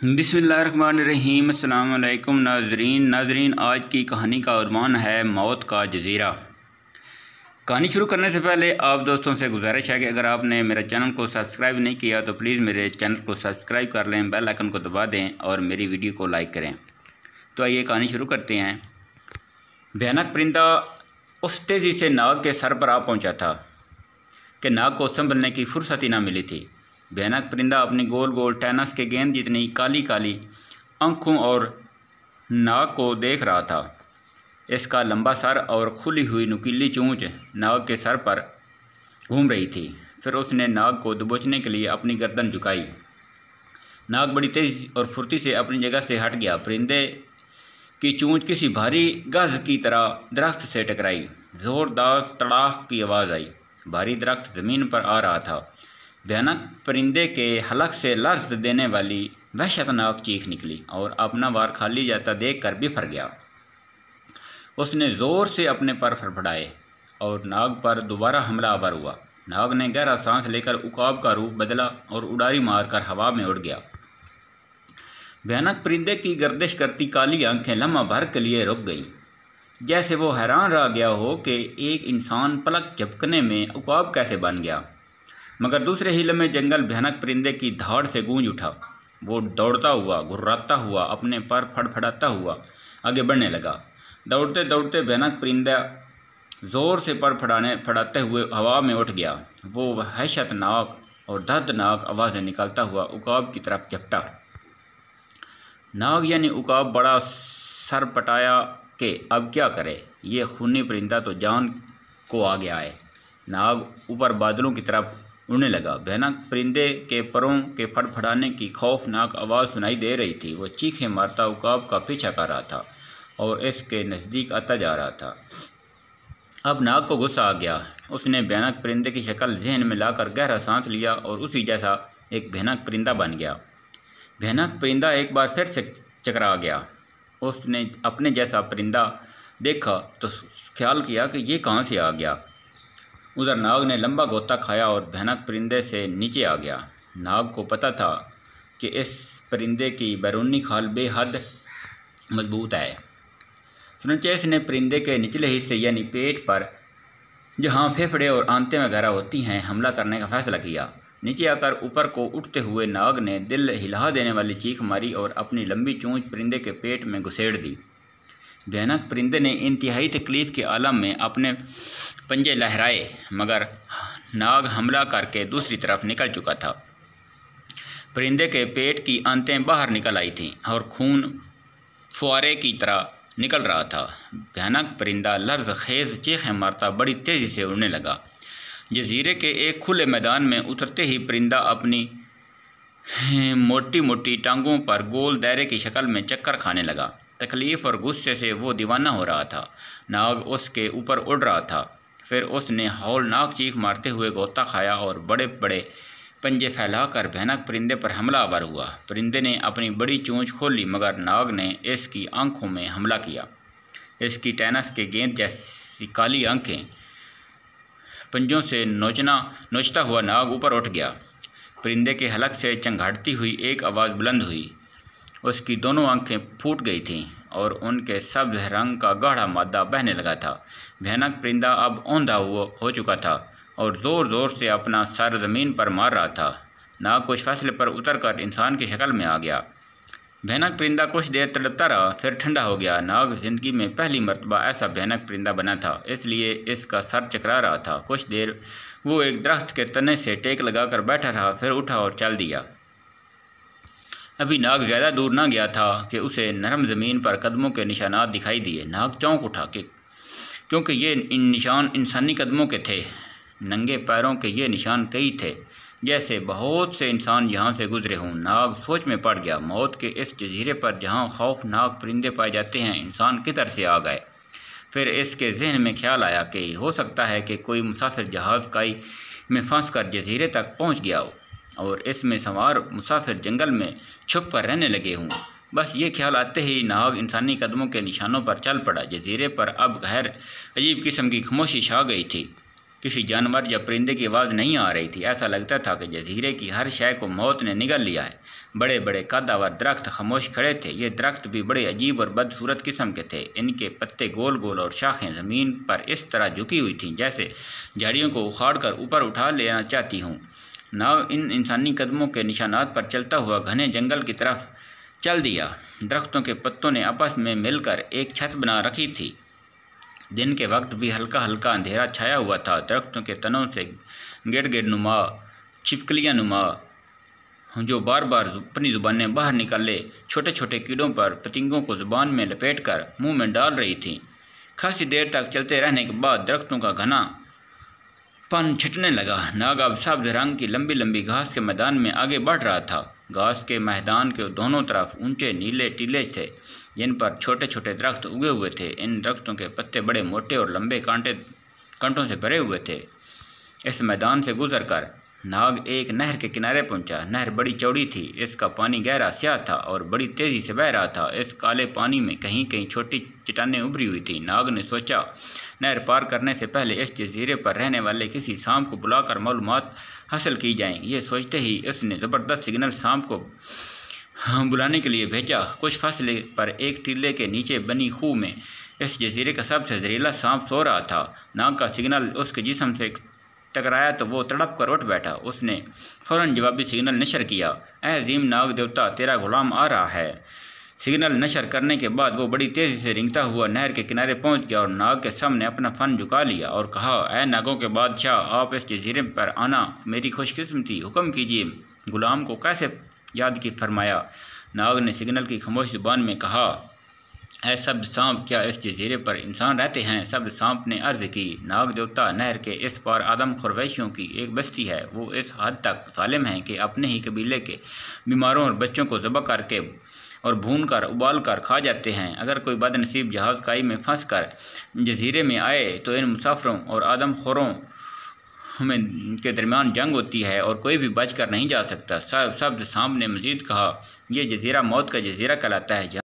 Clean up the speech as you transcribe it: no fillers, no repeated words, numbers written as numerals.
बिस्मिल्लाहिर्रहमानिर्रहीम। अस्सलाम वालेकुम नाज़रीन, आज की कहानी का उन्वान है मौत का जज़ीरा। कहानी शुरू करने से पहले आप दोस्तों से गुजारिश है कि अगर आपने मेरे चैनल को सब्सक्राइब नहीं किया तो प्लीज़ मेरे चैनल को सब्सक्राइब कर लें, बेल आइकन को दबा दें और मेरी वीडियो को लाइक करें। तो आइए कहानी शुरू करते हैं। भयानक परिंदा उस तेज़ी से नाग के सर पर आ पहुँचा था कि नाग को संभलने की फुर्सत ही ना मिली थी। भयानक परिंदा अपनी गोल गोल टेनिस के गेंद जितनी काली काली आँखों और नाग को देख रहा था। इसका लंबा सर और खुली हुई नुकीली चोंच नाग के सर पर घूम रही थी। फिर उसने नाग को दबोचने के लिए अपनी गर्दन झुकाई। नाग बड़ी तेज़ी और फुर्ती से अपनी जगह से हट गया। परिंदे की चोंच किसी भारी गज की तरह दरख्त से टकराई। ज़ोरदार तड़ाक की आवाज़ आई। भारी दरख्त ज़मीन पर आ रहा था। भयानक परिंदे के हलक से लर्ज़ देने वाली वहशतनाक चीख निकली और अपना वार खाली जाता देखकर बिफर गया। उसने ज़ोर से अपने पर फड़फड़ाए और नाग पर दोबारा हमला आवर हुआ। नाग ने गहरा सांस लेकर उकाब का रूप बदला और उड़ारी मारकर हवा में उड़ गया। भयानक परिंदे की गर्दिश करती काली आंखें लम्हा भर के लिए रुक गईं, जैसे वो हैरान रह गया हो कि एक इंसान पलक झपकने में उकाब कैसे बन गया। मगर दूसरे ही लम्हे जंगल भयानक परिंदे की धाड़ से गूंज उठा। वो दौड़ता हुआ, घुर्राता हुआ, अपने पर फड़फड़ाता हुआ आगे बढ़ने लगा। दौड़ते दौड़ते भयानक परिंदा ज़ोर से फड़ाते हुए हवा में उठ गया। वो वहशतनाक और दर्दनाक आवाज़ें निकालता हुआ उकाब की तरफ झपटा। नाग यानी उकाब बड़ा सर पटाया कि अब क्या करे। ये खूनी परिंदा तो जान को आ गया है। नाग ऊपर बादलों की तरफ उड़ने लगा। भयानक परिंदे के परों के फड़फड़ाने की खौफनाक आवाज़ सुनाई दे रही थी। वो चीखें मारता उकाब का पीछा कर रहा था और इसके नज़दीक आता जा रहा था। अब नाग को गुस्सा आ गया। उसने भयानक परिंदे की शक्ल जहन में लाकर गहरा सांस लिया और उसी जैसा एक भयानक परिंदा बन गया। भयानक परिंदा एक बार फिर से चकरा गया। उसने अपने जैसा परिंदा देखा तो ख्याल किया कि ये कहाँ से आ गया। उधर नाग ने लंबा गोता खाया और भयानक परिंदे से नीचे आ गया। नाग को पता था कि इस परिंदे की बैरूनी खाल बेहद मजबूत है। चुनांचे इसने परिंदे के निचले हिस्से यानी पेट पर, जहाँ फेफड़े और आंतें वगैरह होती हैं, हमला करने का फैसला किया। नीचे आकर ऊपर को उठते हुए नाग ने दिल हिला देने वाली चीख मारी और अपनी लंबी चोंच परिंदे के पेट में घुसेड़ दी। भयानक परिंदे ने इंतहाई तकलीफ़ के आलम में अपने पंजे लहराए, मगर नाग हमला करके दूसरी तरफ निकल चुका था। परिंदे के पेट की आंतें बाहर निकल आई थीं और खून फुआरे की तरह निकल रहा था। भयानक परिंदा लर्ज़ खेज़ चीखें मारता बड़ी तेज़ी से उड़ने लगा। जजीरे के एक खुले मैदान में उतरते ही परिंदा अपनी मोटी मोटी टांगों पर गोल दायरे की शक्ल में चक्कर खाने लगा। तकलीफ़ और गुस्से से वो दीवाना हो रहा था। नाग उसके ऊपर उड़ रहा था। फिर उसने हौलनाक चीख मारते हुए गोता खाया और बड़े बड़े पंजे फैलाकर भयानक परिंदे पर हमला आवर हुआ। परिंदे ने अपनी बड़ी चोंच खोली, मगर नाग ने इसकी आंखों में हमला किया। इसकी टेनिस के गेंद जैसी काली आंखें पंजों से नोचता हुआ नाग ऊपर उठ गया। परिंदे के हलक से चंगाड़ती हुई एक आवाज़ बुलंद हुई। उसकी दोनों आंखें फूट गई थीं और उनके सब्ज़ रंग का गाढ़ा मादा बहने लगा था। भयानक परिंदा अब औंधा हो चुका था और ज़ोर ज़ोर से अपना सर ज़मीन पर मार रहा था। नाग कुछ फासले पर उतरकर इंसान की शक्ल में आ गया। भयानक परिंदा कुछ देर तड़पता रहा, फिर ठंडा हो गया। नाग ज़िंदगी में पहली मर्तबा ऐसा भयानक परिंदा बना था, इसलिए इसका सर चकरा रहा था। कुछ देर वो एक दरख्त के तने से टेक लगाकर बैठा रहा, फिर उठा और चल दिया। अभी नाग ज़्यादा दूर ना गया था कि उसे नरम ज़मीन पर कदमों के निशानात दिखाई दिए। नाग चौंक उठा क्योंकि ये निशान इंसानी कदमों के थे। नंगे पैरों के ये निशान कई थे, जैसे बहुत से इंसान यहाँ से गुजरे हों। नाग सोच में पड़ गया। मौत के इस जजीरे पर जहाँ खौफनाक परिंदे पाए जाते हैं, इंसान किधर से आ गए। फिर इसके जहन में ख्याल आया कि हो सकता है कि कोई मुसाफिर जहाज़ काई में फंस कर जजीरे तक पहुँच गया हो और इसमें सवार मुसाफिर जंगल में छुप कर रहने लगे हों। बस ये ख्याल आते ही नाग इंसानी कदमों के निशानों पर चल पड़ा। जजीरे पर अब गैर अजीब किस्म की खामोशी छा गई थी। किसी जानवर या परिंदे की आवाज़ नहीं आ रही थी। ऐसा लगता था कि जजीरे की हर शय को मौत ने निगल लिया है। बड़े बड़े कद्दावर दरख्त खामोश खड़े थे। ये दरख्त भी बड़े अजीब और बदसूरत किस्म के थे। इनके पत्ते गोल गोल और शाखें ज़मीन पर इस तरह झुकी हुई थीं जैसे झाड़ियों को उखाड़ कर ऊपर उठा लेना चाहती हूँ। नाग इन इंसानी कदमों के निशानात पर चलता हुआ घने जंगल की तरफ चल दिया। दरख्तों के पत्तों ने आपस में मिलकर एक छत बना रखी थी। दिन के वक्त भी हल्का हल्का अंधेरा छाया हुआ था। दरख्तों के तनों से गिड़ नुमा छिपकलियाँ नुमा जो बार बार अपनी ज़ुबानें बाहर निकाले छोटे छोटे कीड़ों पर पतंगों को ज़ुबान में लपेट कर मुँह में डाल रही थीं। खासी देर तक चलते रहने के बाद दरख्तों का घना पन छिटने लगा। नाग अब सब्ज रंग की लंबी लंबी घास के मैदान में आगे बढ़ रहा था। घास के मैदान के दोनों तरफ ऊंचे नीले टीले थे जिन पर छोटे छोटे दरख्त उगे हुए थे। इन दरख्तों के पत्ते बड़े मोटे और लंबे कांटों से भरे हुए थे। इस मैदान से गुजरकर नाग एक नहर के किनारे पहुंचा। नहर बड़ी चौड़ी थी। इसका पानी गहरा स्याह था और बड़ी तेज़ी से बह रहा था। इस काले पानी में कहीं कहीं छोटी चट्टानें उभरी हुई थीं। नाग ने सोचा नहर पार करने से पहले इस जजीरे पर रहने वाले किसी सांप को बुलाकर मालूमात हासिल की जाएं। ये सोचते ही उसने ज़बरदस्त सिग्नल सांप को बुलाने के लिए भेजा। कुछ फासले पर एक टीले के नीचे बनी खूह में इस जजीरे का सबसे जहरीला सांप सो रहा था। नाग का सिग्नल उसके जिस्म से टकराया तो वो तड़प कर उठ बैठा। उसने फ़ौरन जवाबी सिग्नल नशर किया, ऐ अजीम नाग देवता, तेरा गुलाम आ रहा है। सिग्नल नशर करने के बाद वो बड़ी तेज़ी से रेंगता हुआ नहर के किनारे पहुंच गया और नाग के सामने अपना फन झुका लिया और कहा, ऐ नागों के बादशाह, आप इस जजीरे पर आना मेरी खुशकिस्मती, हुक्म कीजिए। गुलाम को कैसे याद की फरमाया। नाग ने सिग्नल की खामोश जुबान में कहा, ऐ शब्द सांप, क्या इस जजीरे पर इंसान रहते हैं? शब्द सांप ने अर्ज़ की, नाग देवता, नहर के इस पार आदम खुरवैशियों की एक बस्ती है। वो इस हद तक जालिम हैं कि अपने ही कबीले के बीमारों और बच्चों को ज़बह करके और भून कर उबाल कर खा जाते हैं। अगर कोई बदनसीब जहाज़ काई में फंस कर जजीरे में आए तो इन मुसाफरों और आदम खोरों में के दरमियान जंग होती है और कोई भी बच कर नहीं जा सकता। शब्द सांप ने मज़ीद कहा, यह जजीरा मौत का जजीरा कहलाता है।